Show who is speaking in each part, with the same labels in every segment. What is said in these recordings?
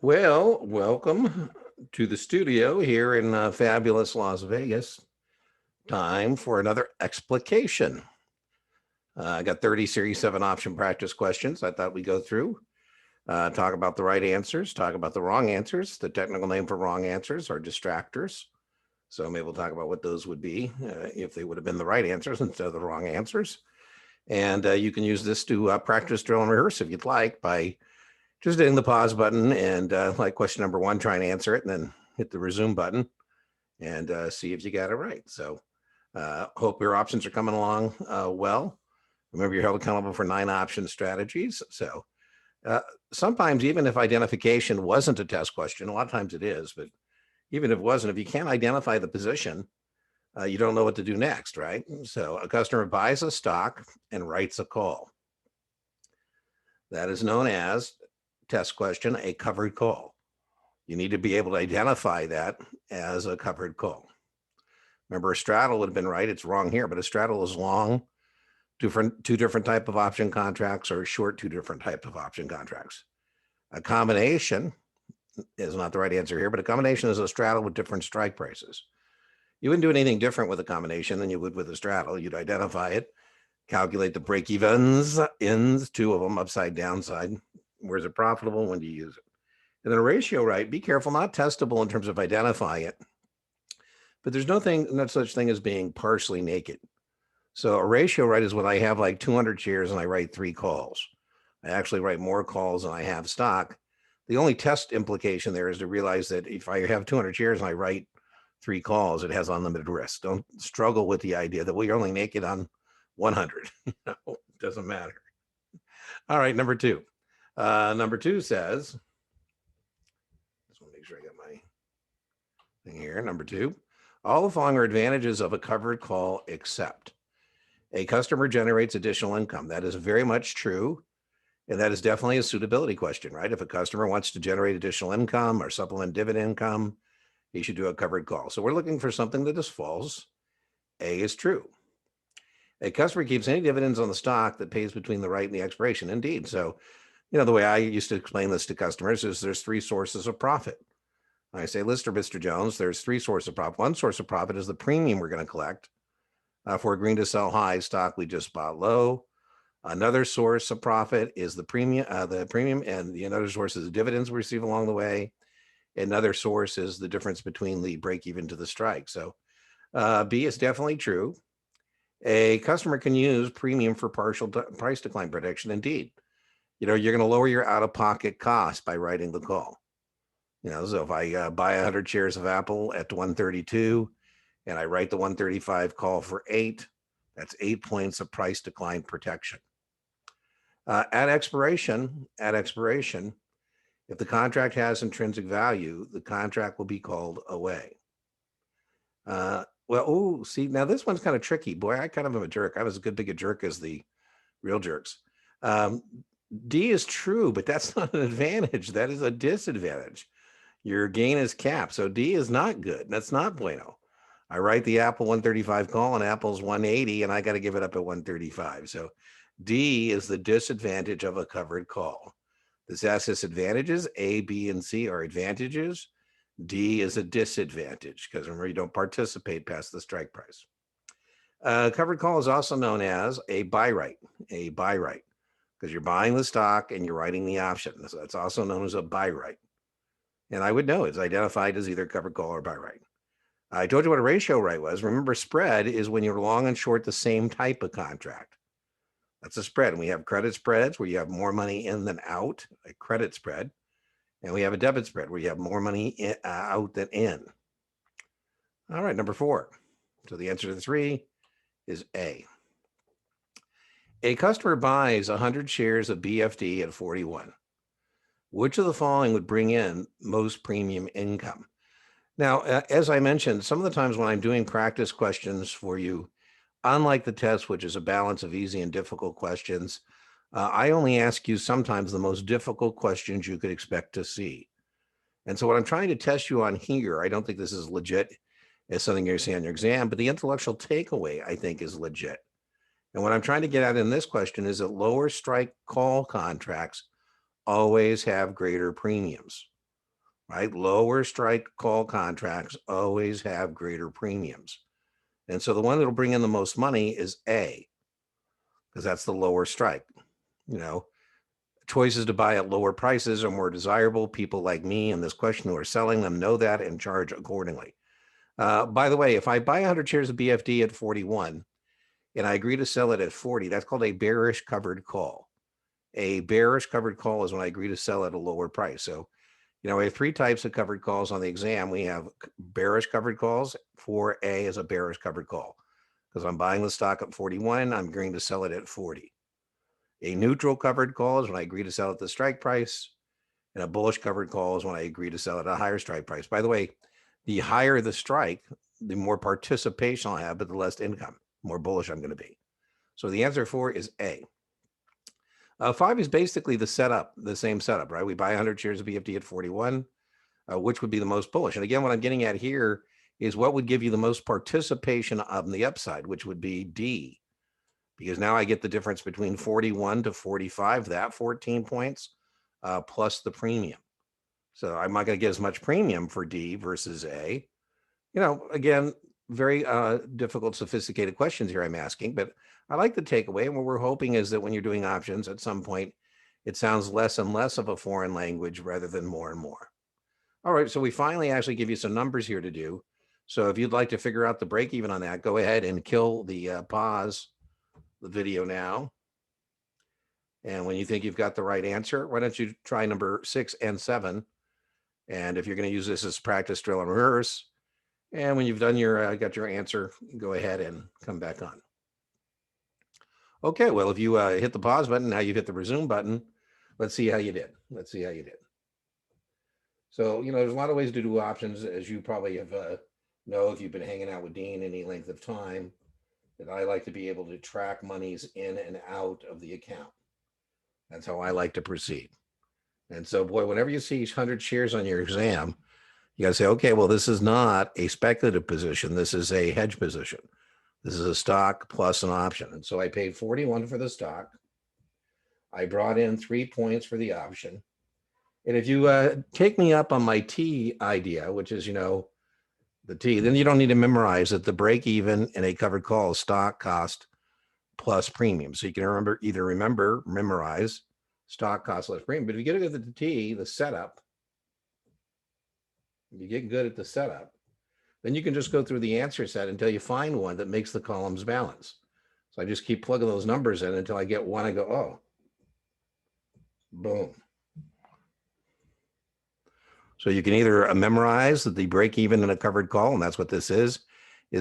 Speaker 1: Well, welcome to the studio here in fabulous Las Vegas. Time for another explication. I got 30 Series 7 option practice questions I thought we'd go through. Talk about the right answers, talk about the wrong answers. The technical name for wrong answers are distractors. So maybe we'll talk about what those would be if they would have been the right answers instead of the wrong answers. And you can use this to practice, drill, and rehearse if you'd like by just hitting the pause button and like question number one, try and answer it and then hit the resume button and see if you got it right. So hope your options are coming along well. Remember, you're held accountable for 9 option strategies. So sometimes even if identification wasn't a test question, a lot of times it is, but even if it wasn't, if you can't identify the position, you don't know what to do next, right? So a customer buys a stock and writes a call. That is known as, test question, a covered call. You need to be able to identify that as a covered call. Remember, a straddle would have been right. It's wrong here, but a straddle is long, two different type of option contracts, or short, 2 different types of option contracts. A combination is not the right answer here, but a combination is a straddle with different strike prices. You wouldn't do anything different with a combination than you would with a straddle. You'd identify it, calculate the break-evens, ends, 2 of them, upside, downside. Where's it profitable? When do you use it? And then a ratio right, be careful, not testable in terms of identifying it, but there's no such thing as being partially naked. So a ratio right is when I have like 200 shares and I write 3 calls. I actually write more calls than I have stock. The only test implication there is to realize that if I have 200 shares and I write 3 calls, it has unlimited risk. Don't struggle with the idea that, well, you're only naked on 100. No, it doesn't matter. All right, number 2. Number 2 says, just want to make sure I got my thing here. Number 2, all the following are advantages of a covered call except a customer generates additional income. That is very much true. And that is definitely a suitability question, right? If a customer wants to generate additional income or supplement dividend income, he should do a covered call. So we're looking for something that is false. A is true. A customer keeps any dividends on the stock that pays between the right and the expiration. Indeed. So, the way I used to explain this to customers is there's 3 sources of profit. I say, Mr. Jones, there's 3 sources of profit. One source of profit is the premium we're going to collect for agreeing to sell high stock we just bought low. Another source of profit is the premium, and another source is the dividends we receive along the way. Another source is the difference between the break even to the strike. So B is definitely true. A customer can use premium for partial price decline prediction. Indeed, you're going to lower your out-of-pocket cost by writing the call. So if I buy 100 shares of Apple at 132 and I write the 135 call for 8, that's 8 points of price decline protection. At expiration, if the contract has intrinsic value, the contract will be called away. See, now this one's kind of tricky. Boy, I kind of am a jerk. I was as big a jerk as the real jerks. D is true, but that's not an advantage. That is a disadvantage. Your gain is capped. So D is not good. That's not bueno. I write the Apple 135 call and Apple's 180 and I got to give it up at 135. So D is the disadvantage of a covered call. This has advantages. A, B, and C are advantages. D is a disadvantage because remember, you don't participate past the strike price. Covered call is also known as a buy right, because you're buying the stock and you're writing the option. So that's also known as a buy right. And I would know it's identified as either covered call or buy right. I told you what a ratio right was. Remember, spread is when you're long and short the same type of contract. That's a spread. And we have credit spreads where you have more money in than out, a credit spread. And we have a debit spread where you have more money out than in. All right, number 4. So the answer to 3 is A. A customer buys 100 shares of BFD at 41. Which of the following would bring in most premium income? Now, as I mentioned, some of the times when I'm doing practice questions for you, unlike the test, which is a balance of easy and difficult questions, I only ask you sometimes the most difficult questions you could expect to see. And so what I'm trying to test you on here, I don't think this is legit as something you're seeing on your exam, but the intellectual takeaway, I think, is legit. And what I'm trying to get at in this question is that lower strike call contracts always have greater premiums. right? Lower strike call contracts always have greater premiums. And so the one that'll bring in the most money is A, because that's the lower strike. You know, choices to buy at lower prices are more desirable. People like me in this question who are selling them know that and charge accordingly. By the way, if I buy 100 shares of BFD at 41 and I agree to sell it at 40, that's called a bearish covered call. A bearish covered call is when I agree to sell at a lower price. So, you know, we have three types of covered calls on the exam. We have bearish covered calls. 4A is a bearish covered call because I'm buying the stock at 41. I'm agreeing to sell it at 40. A neutral covered call is when I agree to sell at the strike price. And a bullish covered call is when I agree to sell at a higher strike price. By the way, the higher the strike, the more participation I'll have, but the less income, more bullish I'm going to be. So the answer 4 is A. 5 is basically the setup, the same setup, right? We buy 100 shares of BFD at 41, which would be the most bullish. And again, what I'm getting at here is what would give you the most participation on the upside, which would be D, because now I get the difference between 41 to 45, that 14 points, plus the premium. So I'm not going to get as much premium for D versus A. You know, again, very difficult, sophisticated questions here I'm asking, but I like the takeaway. And what we're hoping is that when you're doing options at some point, it sounds less and less of a foreign language rather than more and more. All right, so we finally actually give you some numbers here to do. So if you'd like to figure out the break even on that, go ahead and kill the pause the video now. And when you think you've got the right answer, why don't you try number 6 and 7? And if you're going to use this as practice drill and rehearse, and when you've done your got your answer, go ahead and come back on. Okay, well, if you hit the pause button, now you've hit the resume button. Let's see how you did. Let's see how you did. So, you know, there's a lot of ways to do options, as you probably have know if you've been hanging out with Dean any length of time, that I like to be able to track monies in and out of the account. That's how I like to proceed. And so, boy, whenever you see 100 shares on your exam, you got to say, okay, well, this is not a speculative position. This is a hedge position. This is a stock plus an option. And so I paid 41 for the stock. I brought in 3 points for the option. And if you take me up on my T idea, which is, you know, the T, then you don't need to memorize that the break even in a covered call is stock cost plus premium. So you can memorize stock cost less premium. But if you get it at the T, the setup, if you get good at the setup, then you can just go through the answer set until you find one that makes the columns balance. So I just keep plugging those numbers in until I get one. I go, oh, boom. So you can either memorize that the break even in a covered call, and that's what this is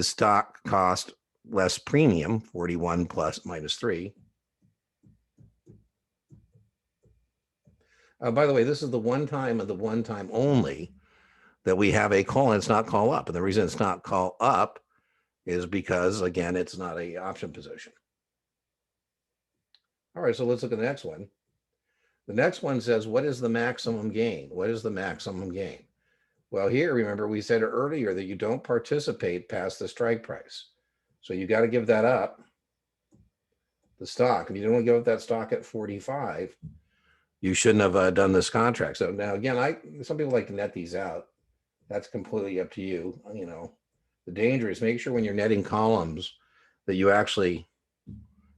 Speaker 1: stock cost less premium, 41 plus minus 3. By the way, this is the one time and the one time only that we have a call and it's not call up. And the reason it's not call up is because, again, it's not a option position. All right, so let's look at the next one. The next one says, what is the maximum gain? What is the maximum gain? Well, here, remember, we said earlier that you don't participate past the strike price. So you got to give that up, the stock. If you don't give up that stock at 45, you shouldn't have done this contract. So now, again, some people like to net these out. That's completely up to you. You know, the danger is make sure when you're netting columns that you actually,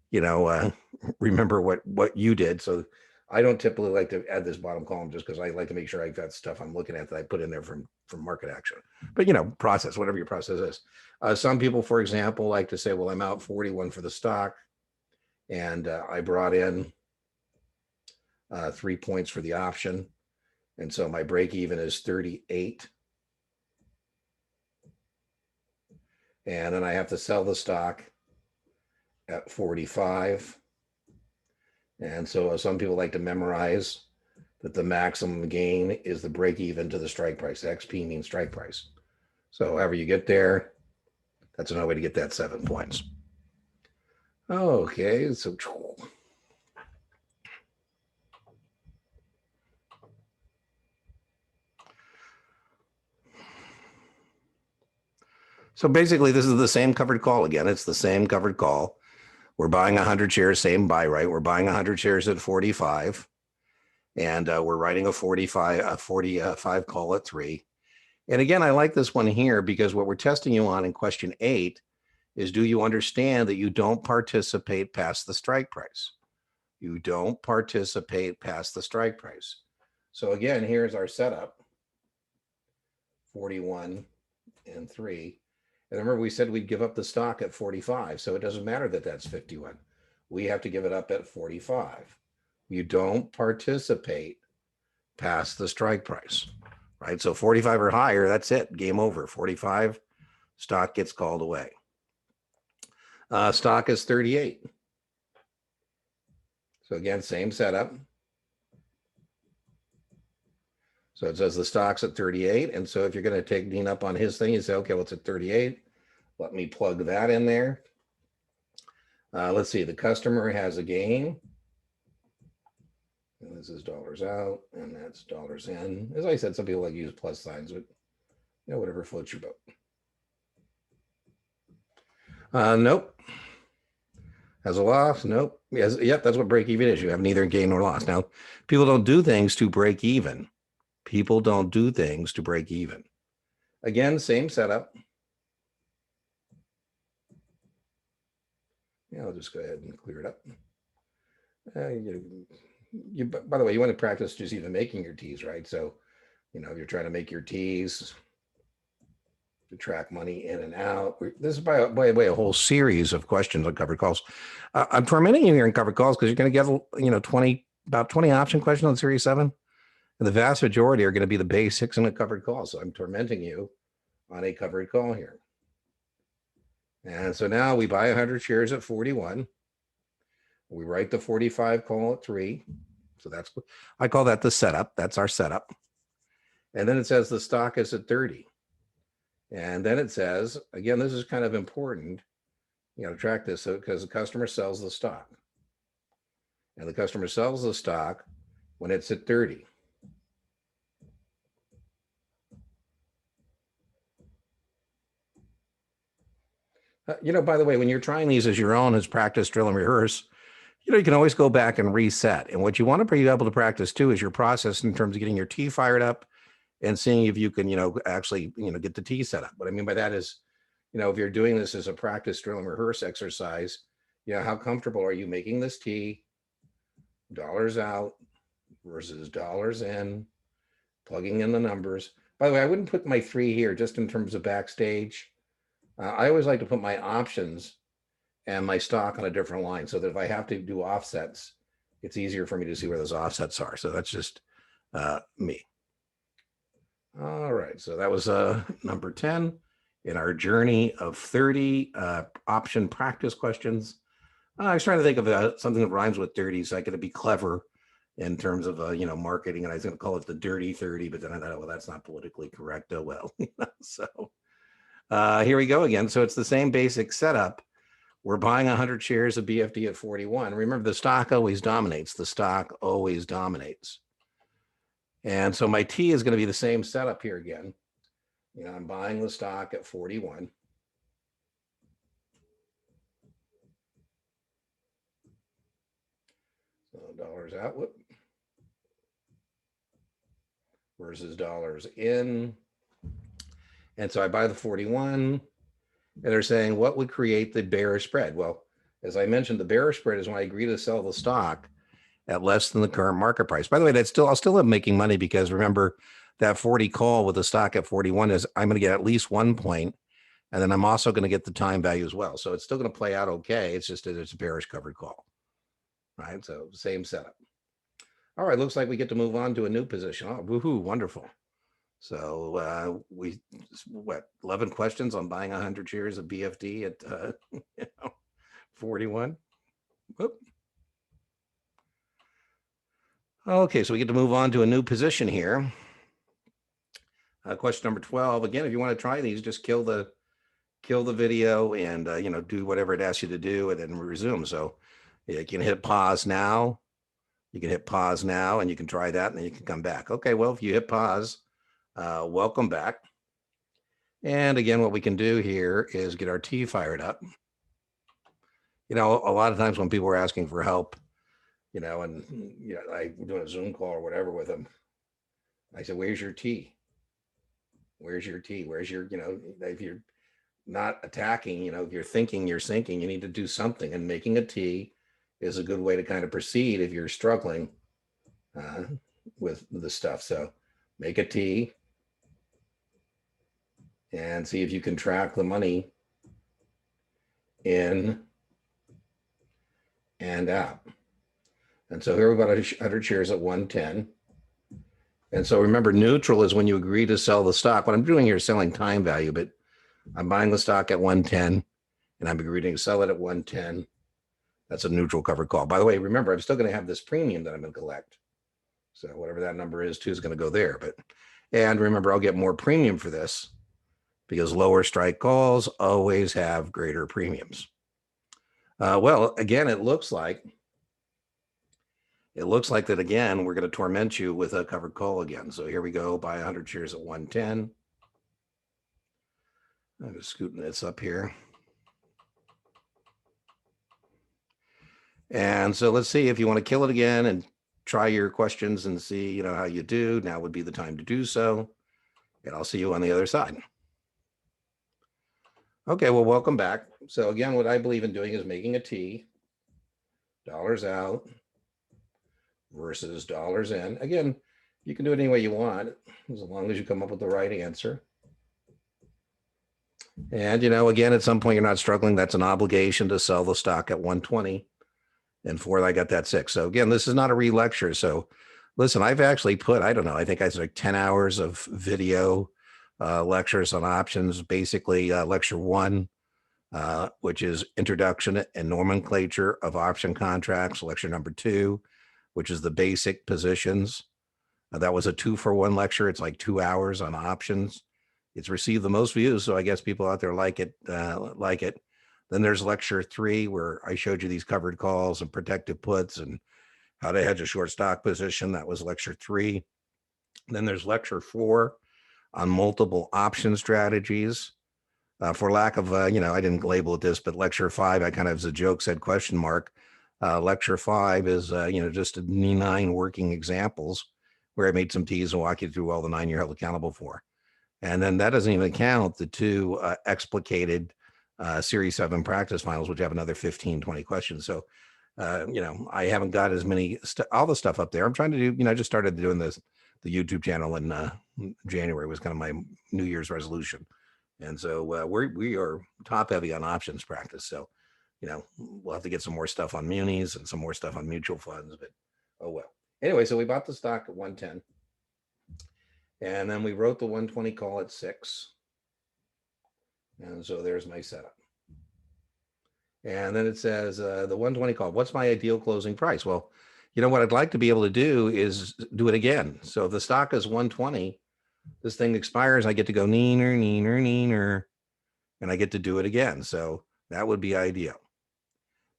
Speaker 1: you know, remember what you did. So I don't typically like to add this bottom column just because I like to make sure I've got stuff I'm looking at that I put in there from market action. But, you know, process, whatever your process is. Some people, for example, like to say, well, I'm out 41 for the stock and I brought in 3 points for the option. And so my break even is 38. And then I have to sell the stock at 45. And so some people like to memorize that the maximum gain is the break even to the strike price. XP means strike price. So however you get there, that's another way to get that 7 points. Okay, so basically this is the same covered call again. It's the same covered call. We're buying 100 shares, same buy right. We're buying 100 shares at 45. And we're writing a 45 call at 3. And again, I like this one here because what we're testing you on in question 8 is, do you understand that you don't participate past the strike price? You don't participate past the strike price. So again, here's our setup, 41 and 3. And remember, we said we'd give up the stock at 45. So it doesn't matter that that's 51. We have to give it up at 45. You don't participate past the strike price, right? So 45 or higher, that's it. Game over. 45, stock gets called away. Stock is 38. So again, same setup. So it says the stock's at 38. And so if you're going to take Dean up on his thing, you say, okay, well, it's at 38. Let me plug that in there. Let's see, the customer has a gain. And this is dollars out, and that's dollars in. As I said, some people like use plus signs, but you know, whatever floats your boat. Nope. Has a loss? Nope. Yes, yep, that's what break even is. You have neither gain nor loss. Now, people don't do things to break even. People don't do things to break even. Again, same setup. Yeah, I'll just go ahead and clear it up. By the way, you want to practice just even making your T's, right? So, you know, if you're trying to make your T's to track money in and out. This is, by the way, a whole series of questions on covered calls. I'm tormenting you here in covered calls because you're going to get, you know, about 20 option questions on Series 7. And the vast majority are going to be the basics in a covered call. So I'm tormenting you on a covered call here. And so now we buy 100 shares at 41. We write the 45 call at 3. So that's, I call that the setup. That's our setup. And then it says the stock is at 30. And then it says, again, this is kind of important. You got to track this because the customer sells the stock. And the customer sells the stock when it's at 30. You know, by the way, when you're trying these as your own, as practice, drill, and rehearse, you know, you can always go back and reset. And what you want to be able to practice too is your process in terms of getting your T fired up and seeing if you can, you know, actually, you know, get the T set up. What I mean by that is, you know, if you're doing this as a practice, drill, and rehearse exercise, you know, how comfortable are you making this T, dollars out versus dollars in, plugging in the numbers. By the way, I wouldn't put my 3 here just in terms of backstage. I always like to put my options and my stock on a different line so that if I have to do offsets, it's easier for me to see where those offsets are. So that's just me. All right, so that was number 10 in our journey of 30 option practice questions. I was trying to think of something that rhymes with dirty, so I could be clever in terms of you know, marketing, and I was going to call it the dirty 30, but then I thought, well, that's not politically correct. Oh well. So here we go again. So it's the same basic setup. We're buying 100 shares of BFD at 41. Remember, the stock always dominates. The stock always dominates. And so my T is going to be the same setup here again. You know, I'm buying the stock at 41. So dollars out, whoop, versus dollars in. And so I buy the 41, and they're saying, what would create the bearish spread? Well, as I mentioned, the bearish spread is when I agree to sell the stock at less than the current market price. By the way, I'll still have making money because remember that 40 call with the stock at 41 is I'm going to get at least 1 point, and then I'm also going to get the time value as well. So it's still going to play out okay. It's just that it's a bearish covered call, right? So same setup. All right, looks like we get to move on to a new position. Oh, woohoo, wonderful. So we, 11 questions on buying 100 shares of BFD at you know, 41. Whoop. Okay, so we get to move on to a new position here. Question number 12. Again, if you want to try these, just kill the video and you know, do whatever it asks you to do and then resume. So you can hit pause now. You can hit pause now and you can try that and then you can come back. Okay, well, if you hit pause, welcome back. And again, what we can do here is get our T fired up. You know, a lot of times when people are asking for help, you know, and you know, I'm doing a Zoom call or whatever with them. I said, "Where's your tea? Where's your tea? Where's your, you know, if you're not attacking, you know, if you're thinking you're sinking, you need to do something. And making a tea is a good way to kind of proceed if you're struggling uh, with the stuff. So make a tea and see if you can track the money in and out. And so here we've got 100 shares at 110. And so remember, neutral is when you agree to sell the stock. What I'm doing here is selling time value, but I'm buying the stock at 110 and I'm agreeing to sell it at 110. That's a neutral covered call. By the way, remember, I'm still going to have this premium that I'm going to collect. So whatever that number is, too, is going to go there. And remember, I'll get more premium for this because lower strike calls always have greater premiums. Well, again, it looks like that, again, we're going to torment you with a covered call again. So here we go, buy 100 shares at 110. I'm just scooting this up here. And so let's see if you want to kill it again and try your questions and see, you know, how you do. Now would be the time to do so. And I'll see you on the other side. Okay, well, welcome back. So again, what I believe in doing is making a T, dollars out versus dollars in. Again, you can do it any way you want, as long as you come up with the right answer. And, you know, again, at some point you're not struggling. That's an obligation to sell the stock at 120. And fourth, I got that 6. So again, this is not a re-lecture. So listen, I've actually put, I don't know, I think I was like 10 hours of video lectures on options, basically lecture 1, which is introduction and nomenclature of option contracts, lecture number 2, which is the basic positions. That was a 2-for-1 lecture. It's like 2 hours on options. It's received the most views, so I guess people out there like it. Then there's lecture 3, where I showed you these covered calls and protective puts and how to hedge a short stock position. That was lecture 3. Then there's lecture 4 on multiple option strategies. For lack of, you know, I didn't label it this, but lecture 5, I kind of, as a joke, said question mark. Lecture 5 is, you know, just 9 working examples where I made some T's and walk you through all the 9 you're held accountable for. And then that doesn't even count the 2 explicated Series 7 practice finals, which have another 15, 20 questions. So, you know, I haven't got as many, all the stuff up there. I'm trying to do, you know, I just started doing the YouTube channel in January. Was kind of my New Year's resolution. And so we are top heavy on options practice. So, you know, we'll have to get some more stuff on munis and some more stuff on mutual funds, but oh well. Anyway, so we bought the stock at 110. And then we wrote the 120 call at 6. And so there's my setup. And then it says the 120 call, what's my ideal closing price? Well, you know what I'd like to be able to do is do it again. So if the stock is 120, this thing expires, I get to go neener, neener, neener, and I get to do it again. So that would be ideal.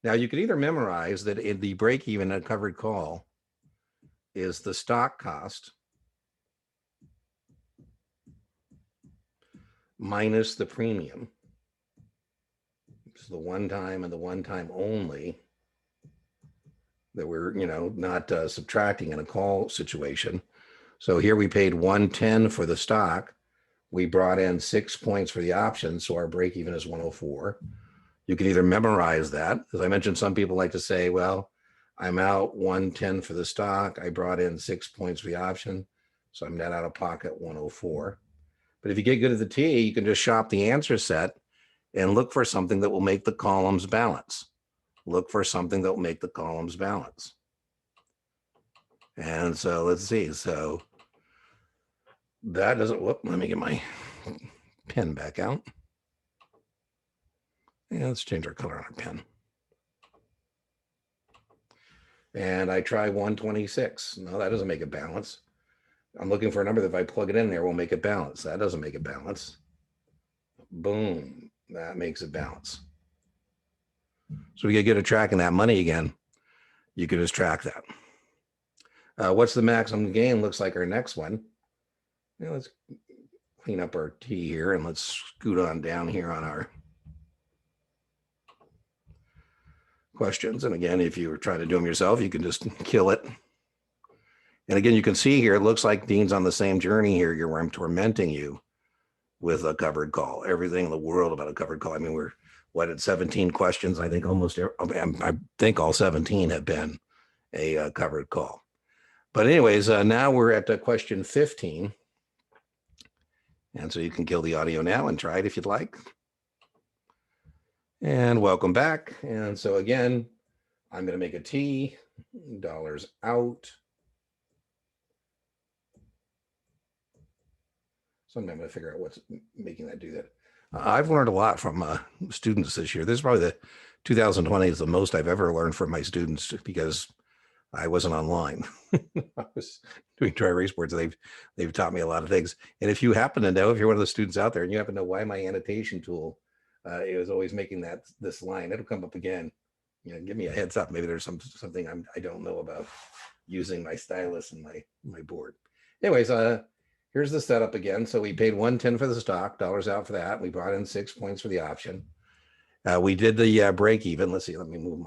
Speaker 1: Now you could either memorize that in the break even a covered call is the stock cost minus the premium. It's the one time and the one time only that we're, you know, not subtracting in a call situation. So here we paid 110 for the stock. We brought in 6 points for the option. So our break even is 104. You can either memorize that. As I mentioned, some people like to say, well, I'm out 110 for the stock. I brought in 6 points for the option. So I'm net out of pocket 104. But if you get good at the T, you can just shop the answer set and look for something that will make the columns balance. Look for something that will make the columns balance. And so let's see. So that doesn't, whoop, let me get my pen back out. Yeah, let's change our color on our pen. And I try 126. No, that doesn't make it balance. I'm looking for a number that if I plug it in there, will make it balance. That doesn't make it balance. Boom, that makes it balance. So we get good at tracking that money again. You can just track that. What's the maximum gain? Looks like our next one. Now let's clean up our T here and let's scoot on down here on our questions. And again, if you're trying to do them yourself, you can just kill it. And again, you can see here, it looks like Dean's on the same journey here where I'm tormenting you with a covered call. Everything in the world about a covered call. I mean, we're at 17 questions. I think I think all 17 have been a covered call. But anyways, now we're at question 15. And so you can kill the audio now and try it if you'd like. And welcome back. And so again, I'm going to make a T, dollars out. Sometime I'm going to figure out what's making that do that. I've learned a lot from students this year. This is probably 2020 is the most I've ever learned from my students because I wasn't online. I was doing dry erase boards. They've taught me a lot of things. And if you happen to know, if you're one of the students out there and you happen to know why my annotation tool is always making this line, it'll come up again. You know, give me a heads up. Maybe there's something I don't know about using my stylus and my board. Anyways, here's the setup again. So we paid 110 for the stock, dollars out for that. We brought in 6 points for the option. We did the break even. Let's see. Let me move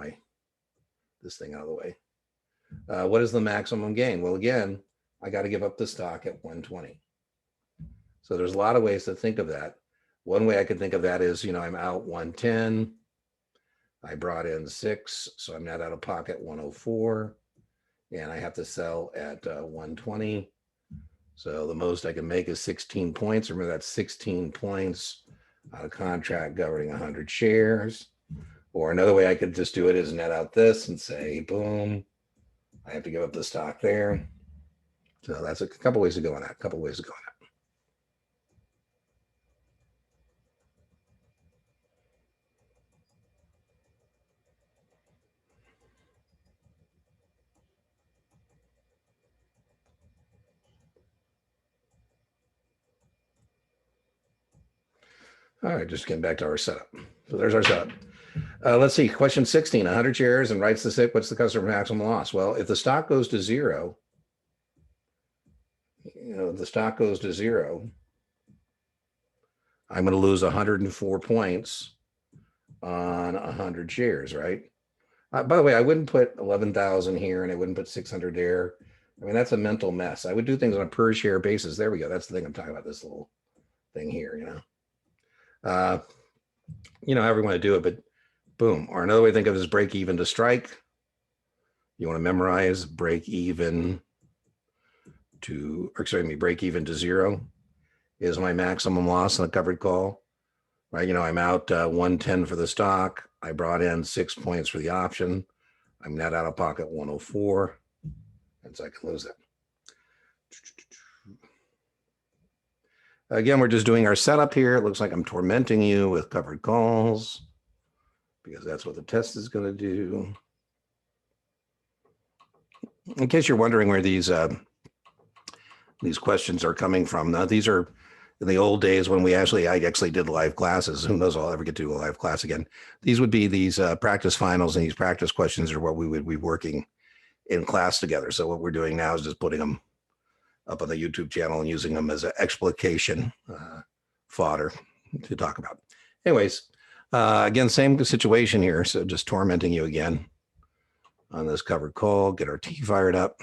Speaker 1: this thing out of the way. What is the maximum gain? Well, again, I got to give up the stock at 120. So there's a lot of ways to think of that. One way I could think of that is, I'm out 110. I brought in 6, so I'm not out of pocket 104, and I have to sell at 120. So the most I can make is 16 points. Remember, that's 16 points on a contract governing 100 shares. Or another way I could just do it is net out this and say, boom, I have to give up the stock there. So that's a couple ways to go on that. All right, just getting back to our setup. So there's our setup. Let's see, question 16, 100 shares and writes the SIC. What's the customer maximum loss? Well, if the stock goes to zero, if the stock goes to zero, I'm going to lose 104 points on 100 shares, right? By the way, I wouldn't put 11,000 here and I wouldn't put 600 there. I mean, that's a mental mess. I would do things on a per share basis. There we go. That's the thing I'm talking about, this little thing here, however you want to do it, but boom. Or another way to think of it is break even to strike. You want to memorize break even to zero is my maximum loss on a covered call, right? I'm out 110 for the stock. I brought in 6 points for the option. I'm net out of pocket 104, and so I can lose it. Again, we're just doing our setup here. It looks like I'm tormenting you with covered calls because that's what the test is going to do. In case you're wondering where these questions are coming from, now these are in the old days when I actually did live classes. Who knows, I'll ever get to do a live class again. These would be these practice finals, and these practice questions are what we would be working in class together. So what we're doing now is just putting them up on the YouTube channel and using them as an explication fodder to talk about. Anyways, again, same situation here. So just tormenting you again on this covered call, get our T fired up.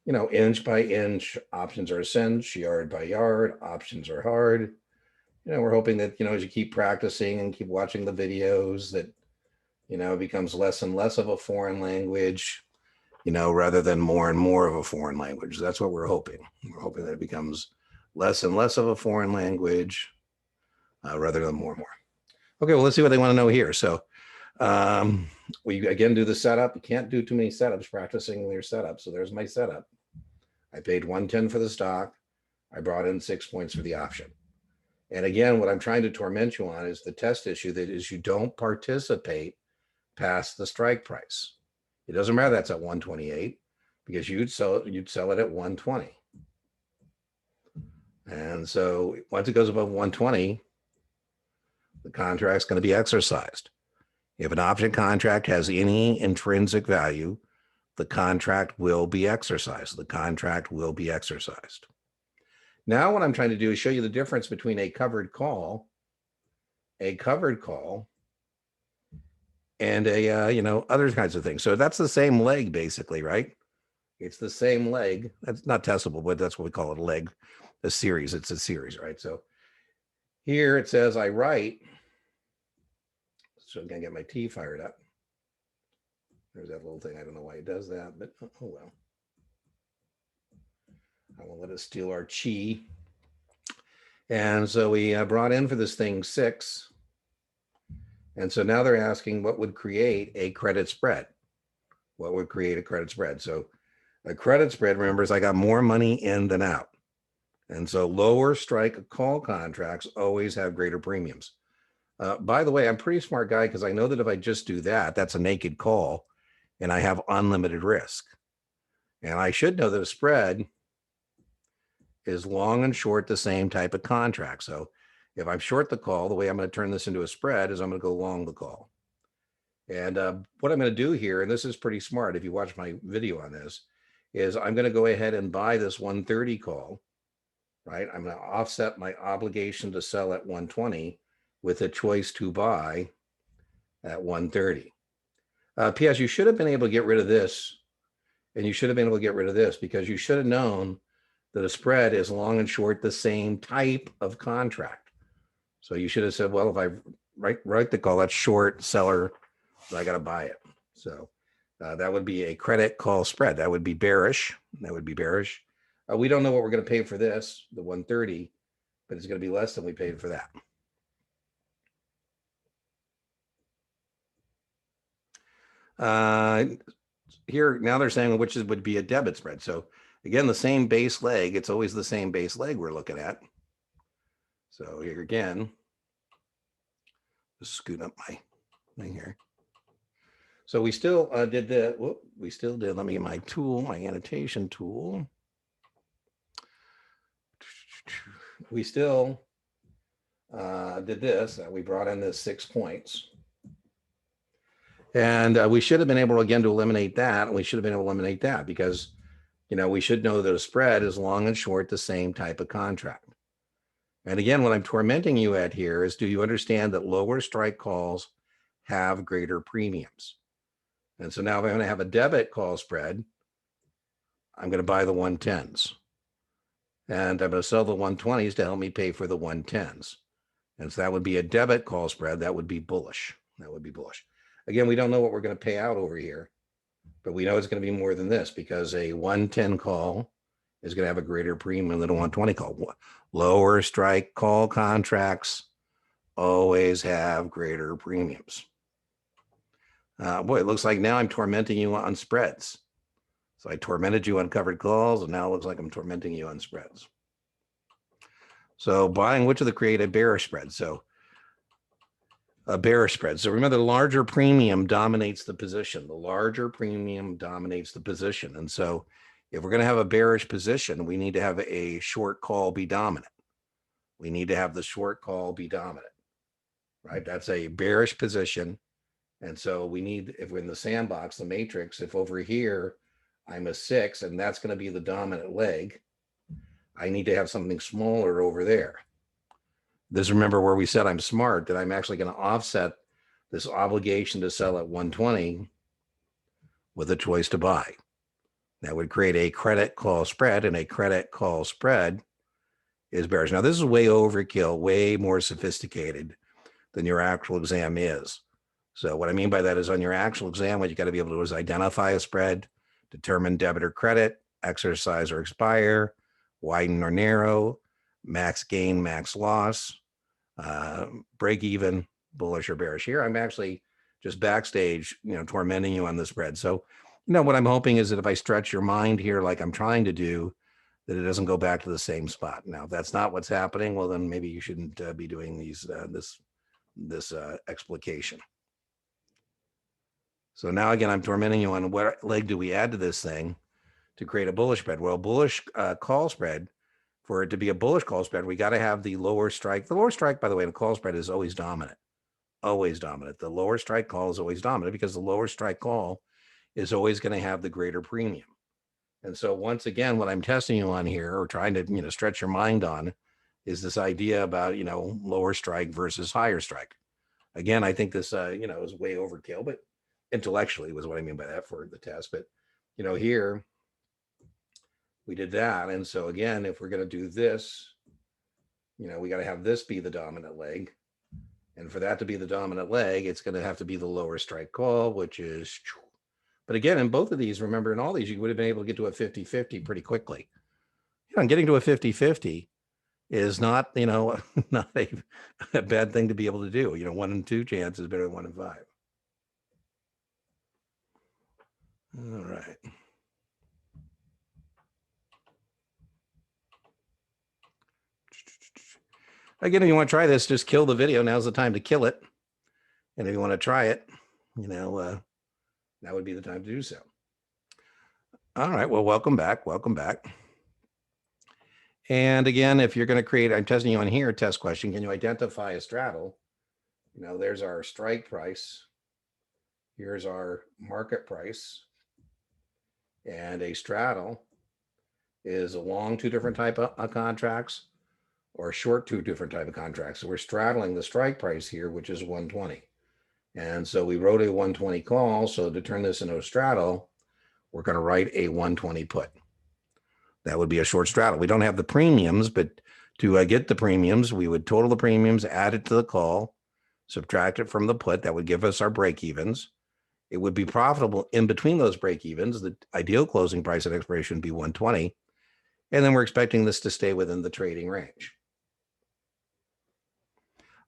Speaker 1: Inch by inch, options are a cinch, yard by yard, options are hard. We're hoping that, as you keep practicing and keep watching the videos, that, it becomes less and less of a foreign language, rather than more and more of a foreign language. That's what we're hoping. We're hoping that it becomes less and less of a foreign language rather than more and more. Okay, well, let's see what they want to know here. So we again do the setup. You can't do too many setups practicing your setup. So there's my setup. I paid 110 for the stock. I brought in 6 points for the option. And again, what I'm trying to torment you on is the test issue that is you don't participate past the strike price. It doesn't matter that's at 128 because you'd sell it at 120. And so once it goes above 120, the contract's going to be exercised. If an option contract has any intrinsic value, the contract will be exercised. The contract will be exercised. Now what I'm trying to do is show you the difference between a covered call and a, other kinds of things. So that's the same leg basically, right? It's the same leg. That's not testable, but that's what we call it, a leg, a series. It's a series, right? So here it says I write, so I'm gonna get my T fired up. There's that little thing. I don't know why it does that, but oh well. I won't let it steal our chi. And so we brought in for this thing 6. And so now they're asking what would create a credit spread? What would create a credit spread? So a credit spread, remember, is I got more money in than out. And so lower strike call contracts always have greater premiums. By the way, I'm a pretty smart guy because I know that if I just do that, that's a naked call and I have unlimited risk. And I should know that a spread is long and short the same type of contract. So if I'm short the call, the way I'm going to turn this into a spread is I'm going to go long the call. And what I'm going to do here, and this is pretty smart if you watch my video on this, is I'm going to go ahead and buy this 130 call, right? I'm going to offset my obligation to sell at 120 with a choice to buy at 130. P.S. You should have been able to get rid of this, and you should have been able to get rid of this because you should have known that a spread is long and short the same type of contract. So you should have said, well, if I write the call, that's short seller, I got to buy it. So that would be a credit call spread. That would be bearish. That would be bearish. We don't know what we're going to pay for this, the 130, but it's going to be less than we paid for that. Here, now they're saying which would be a debit spread. So again, the same base leg. It's always the same base leg we're looking at. So here again, just scoot up my thing here. So we still did the, let me get my tool, my annotation tool. We still did this. We brought in this 6 points. And we should have been able, again, to eliminate that. And we should have been able to eliminate that because, we should know that a spread is long and short the same type of contract. And again, what I'm tormenting you at here is, do you understand that lower strike calls have greater premiums? And so now if I'm going to have a debit call spread, I'm going to buy the 110s. And I'm going to sell the 120s to help me pay for the 110s. And so that would be a debit call spread. That would be bullish. That would be bullish. Again, we don't know what we're going to pay out over here, but we know it's going to be more than this because a 110 call is going to have a greater premium than a 120 call. Lower strike call contracts always have greater premiums. Boy, it looks like now I'm tormenting you on spreads. So I tormented you on covered calls, and now it looks like I'm tormenting you on spreads. So buying which of the create a bearish spread. So a bearish spread. So remember, the larger premium dominates the position. The larger premium dominates the position. And so if we're going to have a bearish position, we need to have a short call be dominant. We need to have the short call be dominant, right? That's a bearish position. And so we need, if we're in the sandbox, the matrix, if over here I'm a 6 and that's going to be the dominant leg, I need to have something smaller over there. This, remember where we said I'm smart, that I'm actually going to offset this obligation to sell at 120 with a choice to buy. That would create a credit call spread, and a credit call spread is bearish. Now, this is way overkill, way more sophisticated than your actual exam is. So what I mean by that is on your actual exam, what you got to be able to do is identify a spread, determine debit or credit, exercise or expire, widen or narrow, max gain, max loss, break even, bullish or bearish. Here, I'm actually just backstage, tormenting you on the spread. So, what I'm hoping is that if I stretch your mind here, like I'm trying to do, that it doesn't go back to the same spot. Now, if that's not what's happening, well, then maybe you shouldn't be doing this explication. So now again, I'm tormenting you on what leg do we add to this thing to create a bullish spread? Well, bullish call spread, for it to be a bullish call spread, we got to have the lower strike. The lower strike, by the way, in a call spread is always dominant. Always dominant. The lower strike call is always dominant because the lower strike call is always going to have the greater premium. And so once again, what I'm testing you on here, or trying to stretch your mind on, is this idea about lower strike versus higher strike. Again, I think this, you know, is way overkill, but intellectually was what I mean by that for the test. But, you know, here we did that. And so again, if we're going to do this, you know, we got to have this be the dominant leg. And for that to be the dominant leg, it's going to have to be the lower strike call, which is, but again, in both of these, remember, in all these, you would have been able to get to a 50-50 pretty quickly. You know, and getting to a 50-50 is not, you know, not a bad thing to be able to do. You know, 1 in 2 chance is better than 1 in 5. All right. Again, if you want to try this, just kill the video. Now's the time to kill it. And if you want to try it, you know, that would be the time to do so. All right. Well, welcome back. Welcome back. And again, if you're going to create, I'm testing you on here, test question, can you identify a straddle? You know, there's our strike price. Here's our market price. And a straddle is a long 2 different type of contracts or short 2 different type of contracts. So we're straddling the strike price here, which is 120. And so we wrote a 120 call. So to turn this into a straddle, we're going to write a 120 put. That would be a short straddle. We don't have the premiums, but to get the premiums, we would total the premiums, add it to the call, subtract it from the put. That would give us our break evens. It would be profitable in between those break evens. The ideal closing price at expiration would be 120. And then we're expecting this to stay within the trading range.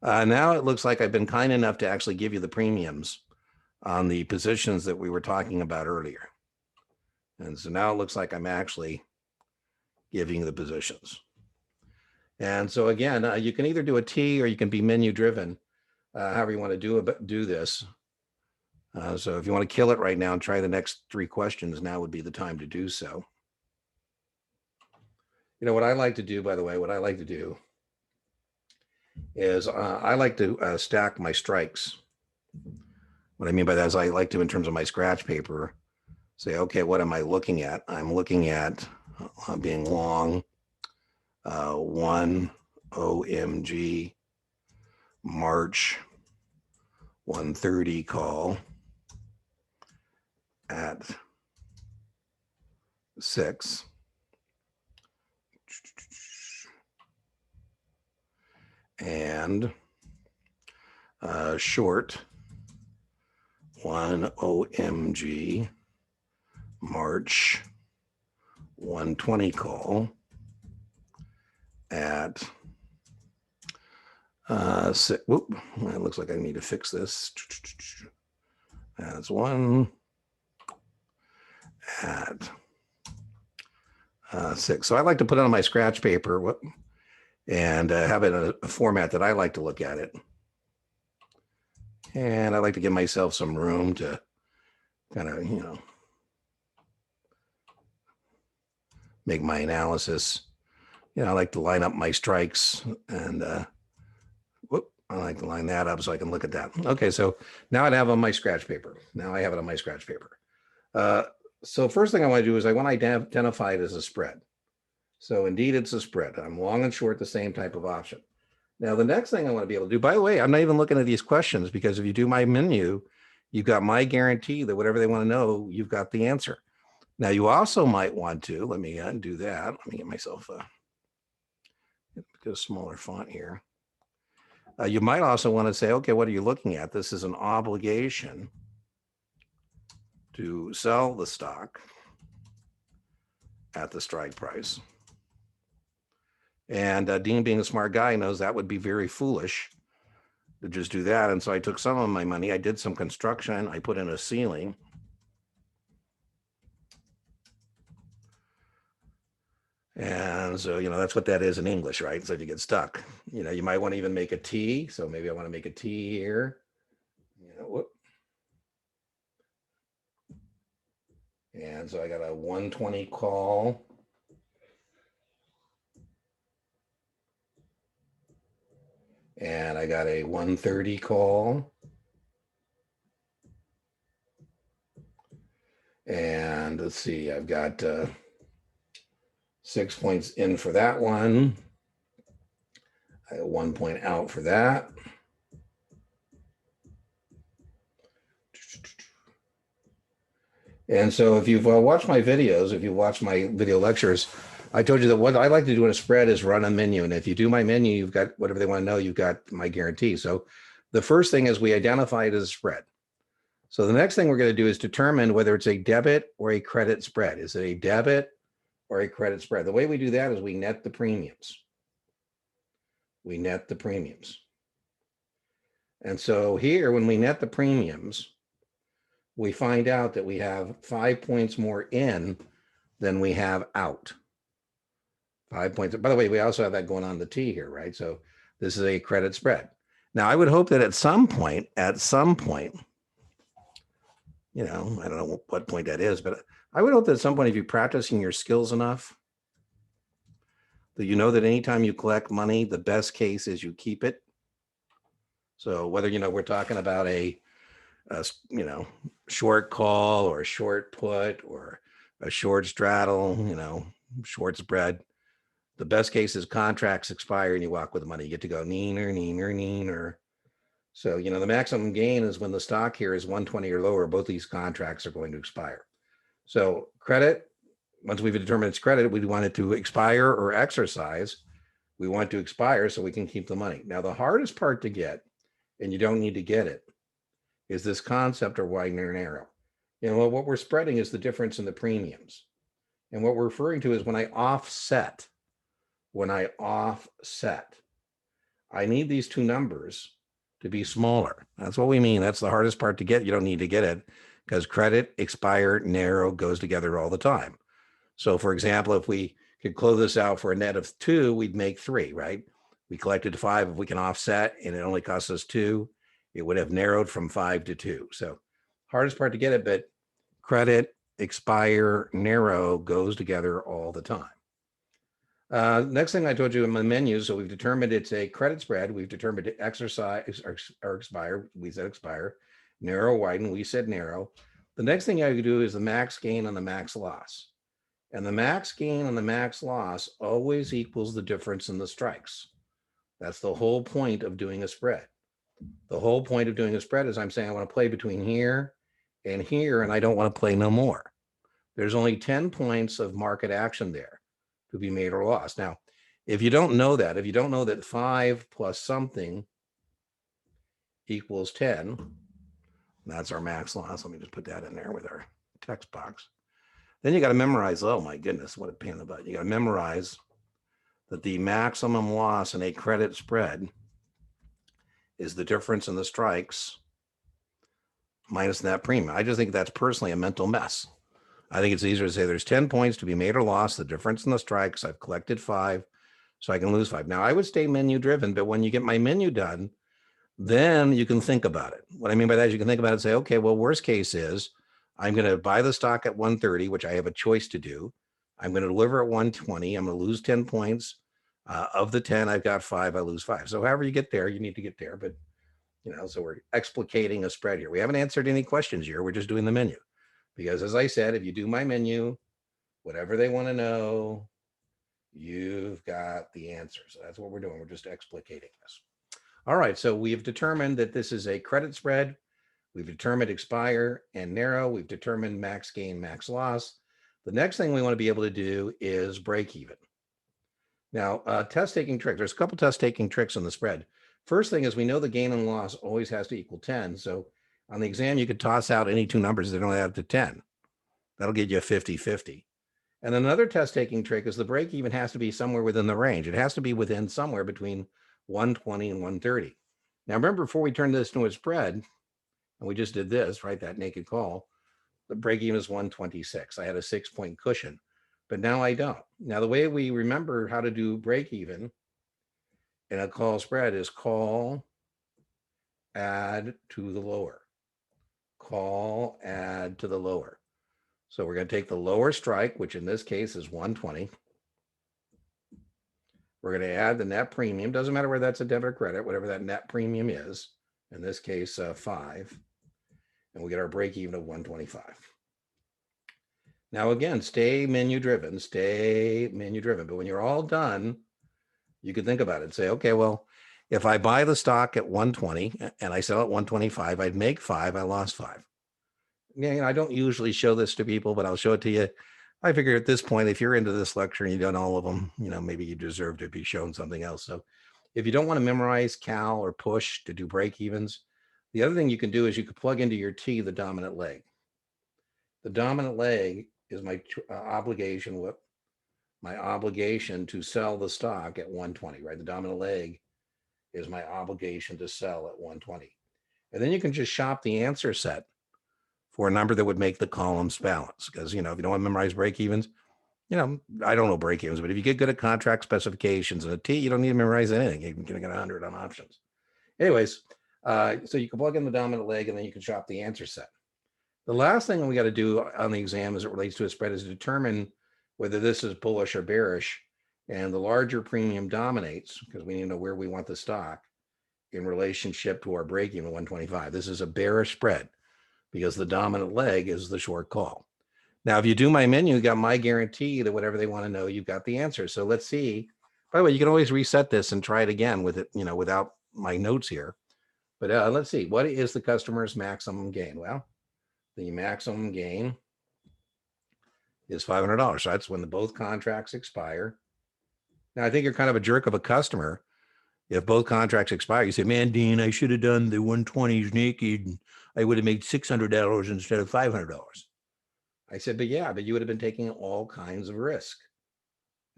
Speaker 1: Now it looks like I've been kind enough to actually give you the premiums on the positions that we were talking about earlier. And so now it looks like I'm actually giving you the positions. And so again, you can either do a T or you can be menu driven, however you want to do this. So if you want to kill it right now and try the next 3 questions, now would be the time to do so. You know, what I like to do, by the way, what I like to do is I like to stack my strikes. What I mean by that is I like to, in terms of my scratch paper, say, okay, what am I looking at? I'm looking at being long 1 OMG March 130 call at 6. And short 1 OMG March 120 call at 6. Whoop, it looks like I need to fix this. That's 1 at 6. So I like to put it on my scratch paper and have it in a format that I like to look at it. And I like to give myself some room to kind of, you know, make my analysis. You know, I like to line up my strikes and I like to line that up so I can look at that. Okay, so now I have it on my scratch paper. Now I have it on my scratch paper. So first thing I want to do is I want to identify it as a spread. So indeed, it's a spread. I'm long and short the same type of option. Now, the next thing I want to be able to do, by the way, I'm not even looking at these questions because if you do my menu, you've got my guarantee that whatever they want to know, you've got the answer. Now, you also might want to, let me undo that. Let me get myself a smaller font here. You might also want to say, okay, what are you looking at? This is an obligation to sell the stock at the strike price. And Dean, being a smart guy, knows that would be very foolish to just do that. And so I took some of my money. I did some construction. I put in a ceiling. And so, you know, that's what that is in English, right? So if you get stuck, you know, you might want to even make a T. So maybe I want to make a T here. You know, whoop. And so I got a 120 call. And I got a 130 call. And let's see, I've got 6 points in for that one. I got 1 point out for that. And so if you've watched my videos, if you watch my video lectures, I told you that what I like to do in a spread is run a menu. And if you do my menu, you've got whatever they want to know, you've got my guarantee. So the first thing is we identify it as a spread. So the next thing we're going to do is determine whether it's a debit or a credit spread. Is it a debit or a credit spread? The way we do that is we net the premiums. We net the premiums. And so here, when we net the premiums, we find out that we have 5 points more in than we have out. 5 points. By the way, we also have that going on the T here, right? So this is a credit spread. Now, I would hope that at some point, you know, I don't know what point that is, but I would hope that at some point, if you're practicing your skills enough, that you know that anytime you collect money, the best case is you keep it. So whether, you know, we're talking about a you know, short call or a short put or a short straddle, you know, short spread, the best case is contracts expire and you walk with the money. You get to go neener, neener, neener. So, you know, the maximum gain is when the stock here is 120 or lower, both these contracts are going to expire. So credit, once we've determined it's credit, we want it to expire or exercise. We want it to expire so we can keep the money. Now, the hardest part to get, and you don't need to get it, is this concept of wide or narrow. You know, what we're spreading is the difference in the premiums. And what we're referring to is when I offset, I need these two numbers to be smaller. That's what we mean. That's the hardest part to get. You don't need to get it because credit, expire, narrow goes together all the time. So for example, if we could close this out for a net of 2, we'd make 3, right? We collected 5. If we can offset and it only costs us 2, it would have narrowed from 5 to 2. So hardest part to get it, but credit, expire, narrow goes together all the time. Next thing I told you in my menu, so we've determined it's a credit spread. We've determined to exercise or expire. We said expire. Narrow, widen. We said narrow. The next thing I could do is the max gain on the max loss. And the max gain on the max loss always equals the difference in the strikes. That's the whole point of doing a spread. The whole point of doing a spread is I'm saying I want to play between here, and I don't want to play no more. There's only 10 points of market action there to be made or lost. Now, if you don't know that, if you don't know that 5 plus something equals 10, that's our max loss. Let me just put that in there with our text box. Then you got to memorize, oh my goodness, what a pain in the butt. You got to memorize that the maximum loss in a credit spread is the difference in the strikes minus net premium. I just think that's personally a mental mess. I think it's easier to say there's 10 points to be made or lost, the difference in the strikes. I've collected 5, so I can lose 5. Now, I would stay menu driven, but when you get my menu done, then you can think about it. What I mean by that is you can think about it and say, okay, well, worst case is I'm going to buy the stock at 130, which I have a choice to do. I'm going to deliver at 120. I'm going to lose 10 points. Of the 10, I've got 5, I lose 5. So however you get there, you need to get there. But, you know, so we're explicating a spread here. We haven't answered any questions here. We're just doing the menu. Because as I said, if you do my menu, whatever they want to know, you've got the answer. So that's what we're doing. We're just explicating this. All right, so we've determined that this is a credit spread. We've determined expire and narrow. We've determined max gain, max loss. The next thing we want to be able to do is break even. Now, test taking trick. There's a couple test taking tricks on the spread. First thing is we know the gain and loss always has to equal 10. So on the exam, you could toss out any two numbers that don't add up to 10. That'll get you a 50-50. And another test taking trick is the break even has to be somewhere within the range. It has to be within somewhere between 120 and 130. Now, remember, before we turned this into a spread, and we just did this, right, that naked call, the break even is 126. I had a 6-point cushion, but now I don't. Now, the way we remember how to do break even in a call spread is call, add to the lower. Call, add to the lower. So we're going to take the lower strike, which in this case is 120. We're going to add the net premium. Doesn't matter whether that's a debit or credit, whatever that net premium is. In this case, 5. And we get our break even of 125. Now, again, stay menu driven. But when you're all done, you can think about it and say, okay, well, if I buy the stock at 120 and I sell at 125, I'd make 5, I lost 5. Yeah, I don't usually show this to people, but I'll show it to you. I figure at this point, if you're into this lecture and you've done all of them, maybe you deserve to be shown something else. So if you don't want to memorize cal or push to do break evens, the other thing you can do is you could plug into your T the dominant leg. The dominant leg is my obligation. My obligation to sell the stock at 120, right? The dominant leg is my obligation to sell at 120. And then you can just shop the answer set for a number that would make the columns balance. Because, if you don't want to memorize break evens, I don't know break evens, but if you get good at contract specifications and a T, you don't need to memorize anything. You can get 100 on options. Anyways, so you can plug in the dominant leg and then you can shop the answer set. The last thing we got to do on the exam as it relates to a spread is determine whether this is bullish or bearish. And the larger premium dominates because we need to know where we want the stock in relationship to our break even 125. This is a bearish spread because the dominant leg is the short call. Now, if you do my menu, you got my guarantee that whatever they want to know, you've got the answer. So let's see. By the way, you can always reset this and try it again with it, without my notes here. But let's see. What is the customer's maximum gain? Well, the maximum gain is $500. So that's when both contracts expire. Now, I think you're kind of a jerk of a customer. If both contracts expire, you say, man, Dean, I should have done the 120s naked. I would have made $600 instead of $500. I said, but you would have been taking all kinds of risk.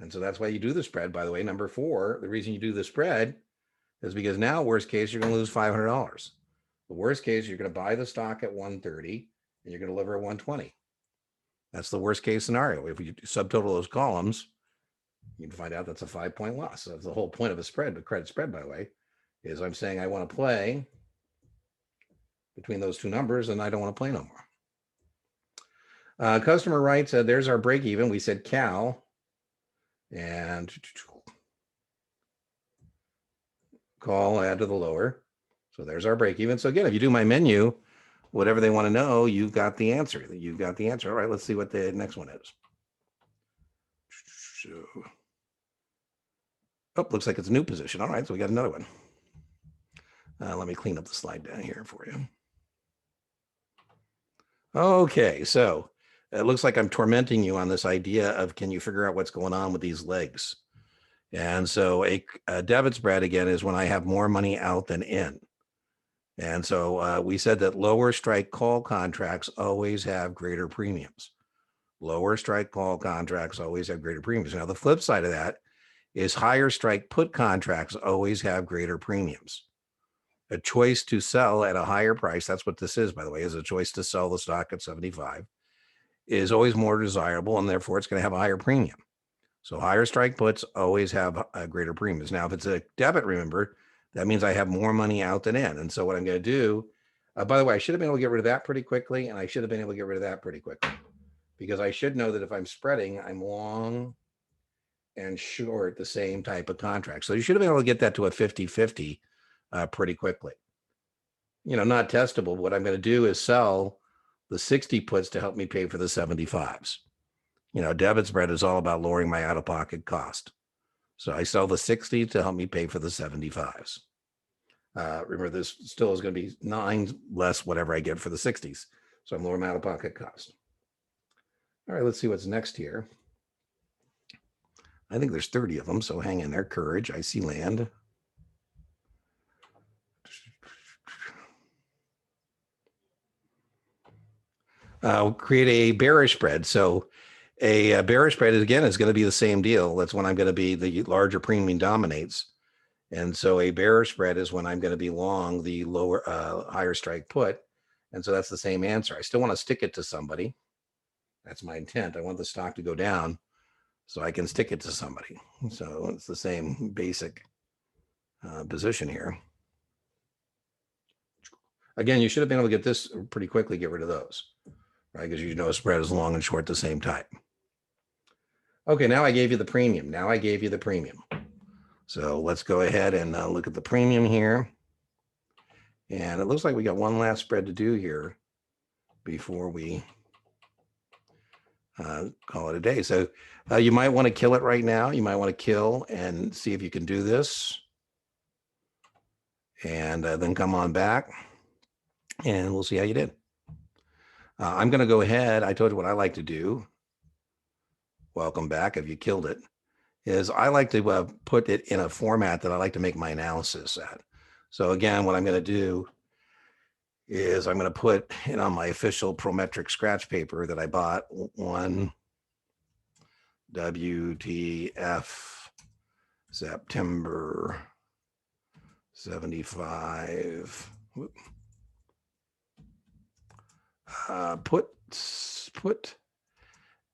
Speaker 1: And so that's why you do the spread. By the way, number 4, the reason you do the spread is because now, worst case, you're going to lose $500. The worst case, you're going to buy the stock at 130 and you're going to deliver at 120. That's the worst case scenario. If you subtotal those columns, you can find out that's a 5-point loss. So that's the whole point of a spread, but credit spread, by the way, is I'm saying I want to play between those two numbers and I don't want to play no more. Customer writes, there's our break even. We said cal and call, add to the lower. So there's our break even. So again, if you do my menu, whatever they want to know, you've got the answer. You've got the answer. All right, let's see what the next one is. Oh, looks like it's a new position. All right, so we got another one. Let me clean up the slide down here for you. Okay, so it looks like I'm tormenting you on this idea of can you figure out what's going on with these legs? And so a debit spread, again, is when I have more money out than in. And so we said that lower strike call contracts always have greater premiums. Lower strike call contracts always have greater premiums. Now, the flip side of that is higher strike put contracts always have greater premiums. A choice to sell at a higher price, that's what this is, by the way, is a choice to sell the stock at 75, is always more desirable, and therefore it's going to have a higher premium. So higher strike puts always have greater premiums. Now, if it's a debit, remember, that means I have more money out than in. And so what I'm going to do, by the way, I should have been able to get rid of that pretty quickly, and I should have been able to get rid of that pretty quickly, because I should know that if I'm spreading, I'm long and short the same type of contract. So you should have been able to get that to a 50-50 pretty quickly. Not testable. What I'm going to do is sell the 60 puts to help me pay for the 75s. Debit spread is all about lowering my out-of-pocket cost. So I sell the 60 to help me pay for the 75s. Remember, this still is going to be 9 less whatever I get for the 60s. So I'm lowering my out-of-pocket cost. All right, let's see what's next here. I think there's 30 of them, so hang in there. Courage, I see land. Create a bearish spread. So a bearish spread, again, is going to be the same deal. That's when I'm going to be the larger premium dominates. And so a bearish spread is when I'm going to be long the lower, higher strike put. And so that's the same answer. I still want to stick it to somebody. That's my intent. I want the stock to go down so I can stick it to somebody. So it's the same basic position here. Again, you should have been able to get this pretty quickly, get rid of those, right? Because a spread is long and short the same type. Okay, now I gave you the premium. So let's go ahead and look at the premium here. And it looks like we got one last spread to do here before we call it a day. So you might want to kill it right now. You might want to kill and see if you can do this. And then come on back and we'll see how you did. I'm going to go ahead. I told you what I like to do. Welcome back. If you killed it, is I like to put it in a format that I like to make my analysis at. So again, what I'm going to do is I'm going to put it on my official Prometric scratch paper that I bought, one WTF September 75. Put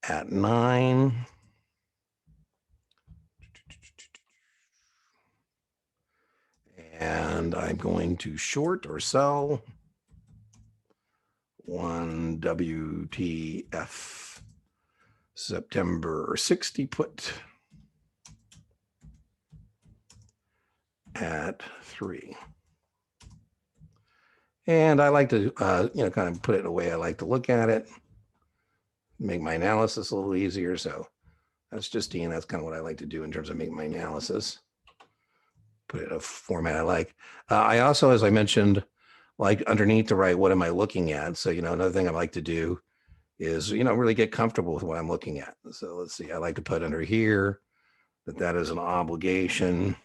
Speaker 1: at 9. And I'm going to short or sell one WTF September 60 put at 3. And I like to, kind of put it in a way I like to look at it, make my analysis a little easier. So that's just Dean. That's kind of what I like to do in terms of making my analysis. Put it in a format I like. I also, as I mentioned, like underneath to write, what am I looking at? So, another thing I like to do is, really get comfortable with what I'm looking at. So let's see, I like to put under here that is an obligation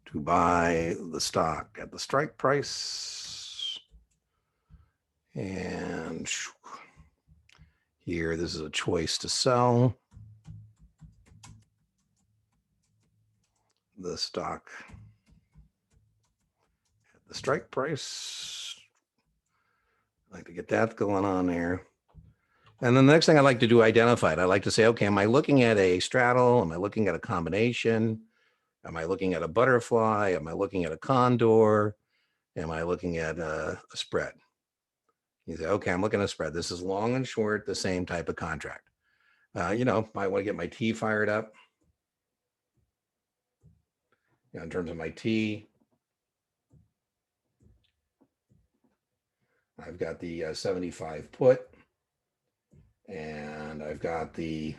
Speaker 1: to buy the stock at the strike price. And here, this is a choice to sell the stock at the strike price. I like to get that going on there. And then the next thing I like to do, identify it. I like to say, okay, am I looking at a straddle? Am I looking at a combination? Am I looking at a butterfly? Am I looking at a condor? Am I looking at a spread? You say, okay, I'm looking at a spread. This is long and short, the same type of contract. Might want to get my T fired up. In terms of my T, I've got the 75 put, and I got the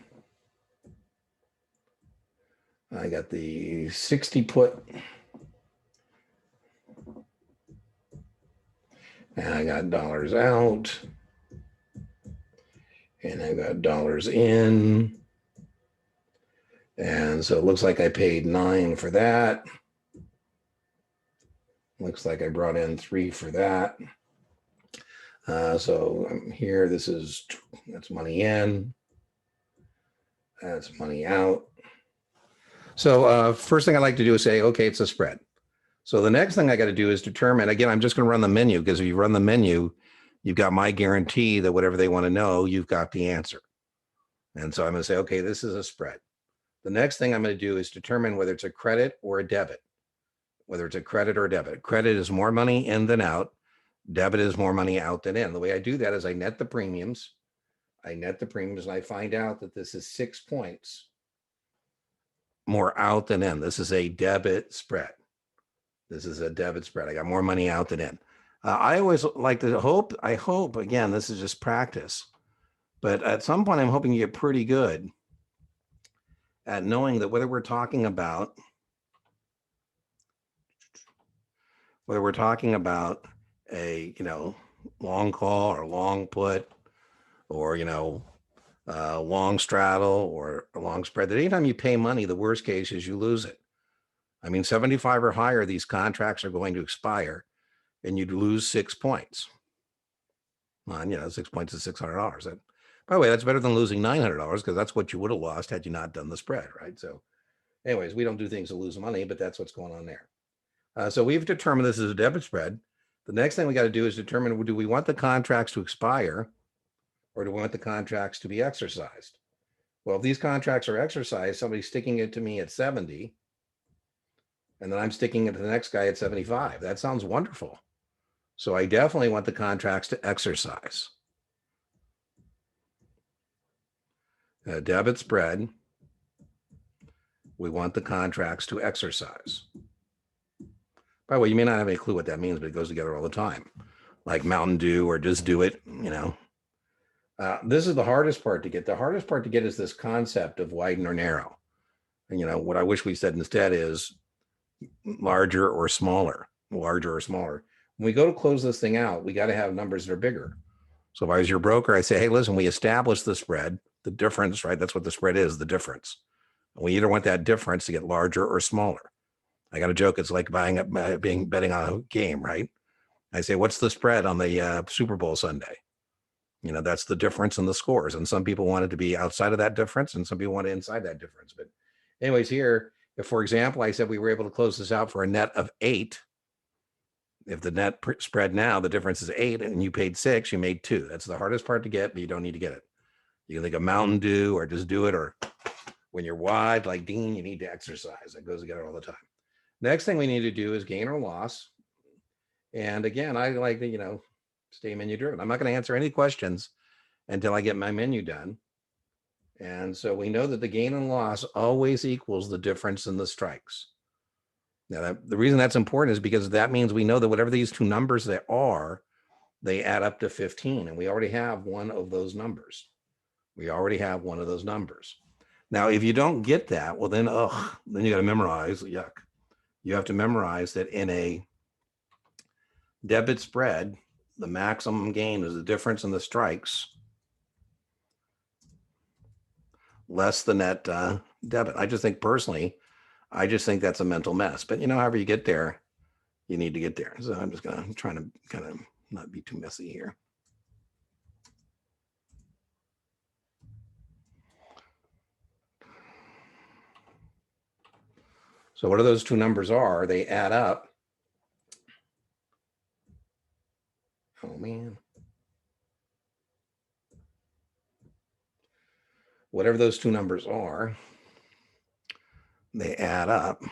Speaker 1: 60 put, and I got dollars out, and I got dollars in. And so it looks like I paid 9 for that. Looks like I brought in 3 for that. So I'm here. That's money in. That's money out. So first thing I like to do is say, okay, it's a spread. So the next thing I got to do is determine, again, I'm just going to run the menu, because if you run the menu, you've got my guarantee that whatever they want to know, you've got the answer. And so I'm going to say, okay, this is a spread. The next thing I'm going to do is determine whether it's a credit or a debit, whether it's a credit or a debit. Credit is more money in than out. Debit is more money out than in. The way I do that is I net the premiums. And I find out that this is 6 points more out than in. This is a debit spread. I got more money out than in. I always like to hope, again, this is just practice, but at some point I'm hoping you get pretty good at knowing that whether we're talking about a, long call or long put, or, long straddle or a long spread, that anytime you pay money, the worst case is you lose it. I mean, 75 or higher, these contracts are going to expire and you'd lose 6 points. 6 points is $600. By the way, that's better than losing $900, because that's what you would have lost had you not done the spread, right? So anyways, we don't do things to lose money, but that's what's going on there. So we've determined this is a debit spread. The next thing we got to do is determine, do we want the contracts to expire, or do we want the contracts to be exercised? Well, if these contracts are exercised, somebody's sticking it to me at 70, and then I'm sticking it to the next guy at 75. That sounds wonderful. So I definitely want the contracts to exercise. A debit spread, we want the contracts to exercise. By the way, you may not have any clue what that means, but it goes together all the time. Like Mountain Dew or just do it, This is the hardest part to get. The hardest part to get is this concept of widen or narrow. And, what I wish we said instead is larger or smaller. When we go to close this thing out, we got to have numbers that are bigger. So if I was your broker, I say, hey, listen, we established the spread, the difference, right? That's what the spread is, the difference. And we either want that difference to get larger or smaller. I got a joke. It's like betting on a game, right? I say, what's the spread on the Super Bowl Sunday? You know, that's the difference in the scores. And some people want it to be outside of that difference, and some people want it inside that difference. But anyways, here, if, for example, I said we were able to close this out for a net of 8, if the net spread now, the difference is 8 and you paid 6, you made 2. That's the hardest part to get, but you don't need to get it. You can think of Mountain Dew or just do it, or when you're wide, like Dean, you need to exercise. That goes together all the time. Next thing we need to do is gain or loss. And again, I like to, you know, stay menu driven. I'm not going to answer any questions until I get my menu done. And so we know that the gain and loss always equals the difference in the strikes. Now, the reason that's important is because that means we know that whatever these two numbers they are, they add up to 15. And we already have one of those numbers. We already have one of those numbers. Now, if you don't get that, well, then you got to memorize, yuck. You have to memorize that in a debit spread, the maximum gain is the difference in the strikes less the net debit. I just think personally, I just think that's a mental mess. But, you know, however you get there, you need to get there. So I'm just going to try to kind of not be too messy here. So what are those two numbers are? They add up. Oh, man. Whatever those two numbers are, they add up.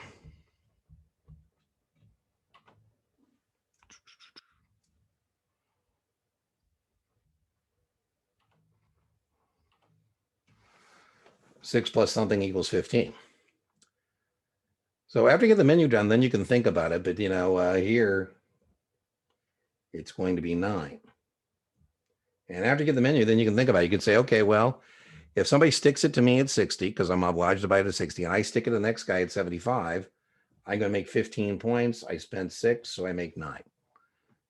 Speaker 1: Six plus something equals 15. So after you get the menu done, then you can think about it. But, you know, here it's going to be 9. And after you get the menu, then you can think about it. You can say, okay, well, if somebody sticks it to me at 60, because I'm obliged to buy it at 60, and I stick it to the next guy at 75, I'm going to make 15 points. I spent 6, so I make 9.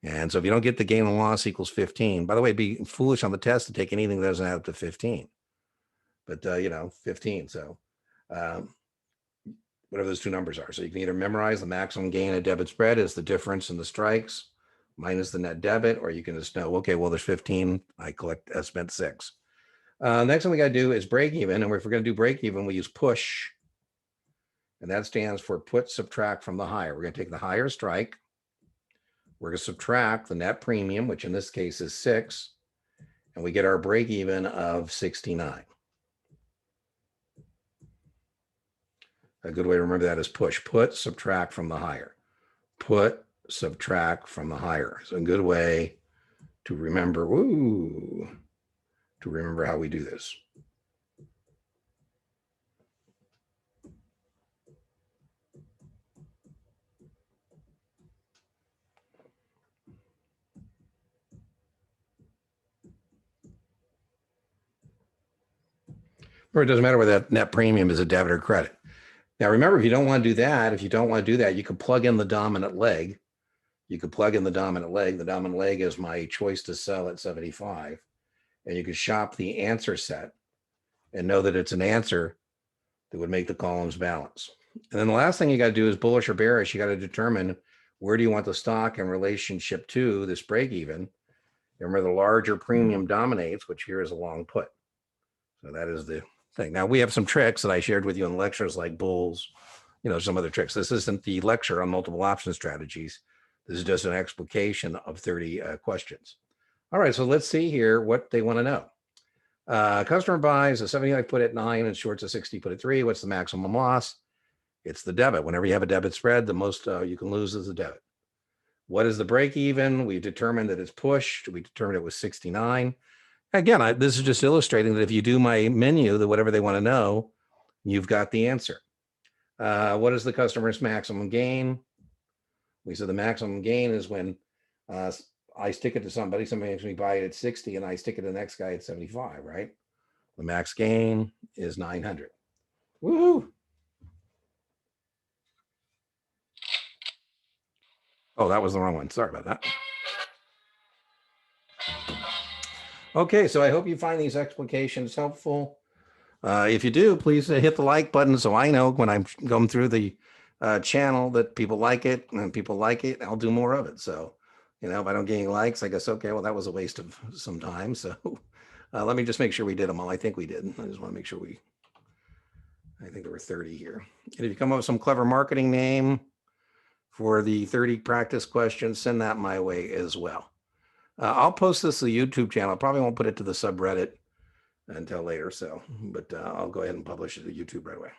Speaker 1: And so if you don't get the gain and loss equals 15, by the way, it'd be foolish on the test to take anything that doesn't add up to 15. But, you know, 15. So whatever those two numbers are. So you can either memorize the maximum gain at debit spread is the difference in the strikes minus the net debit, or you can just know, okay, well, there's 15. I spent 6. Next thing we got to do is break even. And if we're going to do break even, we use push. And that stands for put subtract from the higher. We're going to take the higher strike. We're going to subtract the net premium, which in this case is 6. And we get our break even of 69. A good way to remember that is push. Put subtract from the higher. Put subtract from the higher. So a good way to remember, to remember how we do this. Or it doesn't matter whether that net premium is a debit or credit. Now, remember, if you don't want to do that, you can plug in the dominant leg. You could plug in the dominant leg. The dominant leg is my choice to sell at 75. And you could shop the answer set and know that it's an answer that would make the columns balance. And then the last thing you got to do is bullish or bearish. You got to determine where do you want the stock in relationship to this break even. And remember, the larger premium dominates, which here is a long put. So that is the thing. Now, we have some tricks that I shared with you in lectures like bulls, you know, some other tricks. This isn't the lecture on multiple option strategies. This is just an explication of 30 questions. All right, so let's see here what they want to know. Customer buys a 75 put at 9 and shorts a 60 put at 3. What's the maximum loss? It's the debit. Whenever you have a debit spread, the most you can lose is the debit. What is the break even? We determined that it's pushed. We determined it was 69. Again, this is just illustrating that if you do my menu, that whatever they want to know, you've got the answer. What is the customer's maximum gain? We said the maximum gain is when I stick it to somebody makes me buy it at 60 and I stick it to the next guy at 75, right? The max gain is 900. Woohoo! Oh, that was the wrong one. Sorry about that. Okay, so I hope you find these explications helpful. If you do, please hit the like button so I know when I'm going through the channel that people like it, and people like it, I'll do more of it. So, you know, if I don't get any likes, I guess, okay, well, that was a waste of some time. So let me just make sure we did them all. I think we did. I just want to make sure I think there were 30 here. And if you come up with some clever marketing name for the 30 practice questions, send that my way as well. I'll post this to the YouTube channel. I probably won't put it to the subreddit until later. So, but I'll go ahead and publish it to YouTube right away.